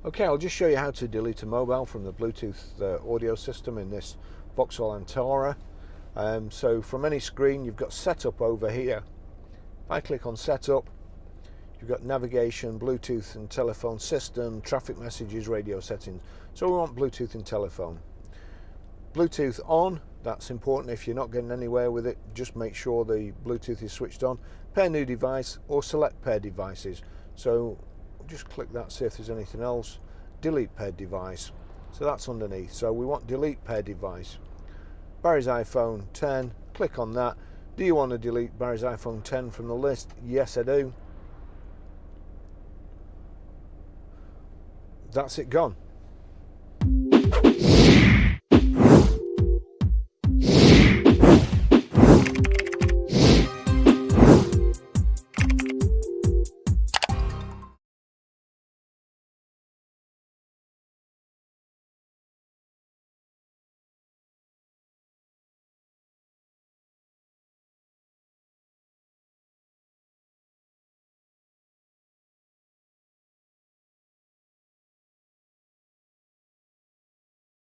Okay, I'll just show you how to delete a mobile from the Bluetooth audio system in this Vauxhall Antara. So from any screen, you've got setup over here. If I click on setup, you've got navigation, Bluetooth and telephone system, traffic messages, radio settings. So we want Bluetooth and telephone. Bluetooth on, that's important. If you're not getting anywhere with it, just make sure the Bluetooth is switched on. Pair new device or select pair devices. So just click that, see if there's anything else. Delete paired device, so that's underneath. So we want delete paired device. Barry's iPhone 10, click on that. Do you want to delete Barry's iPhone 10 from the list? Yes, I do. That's it, gone.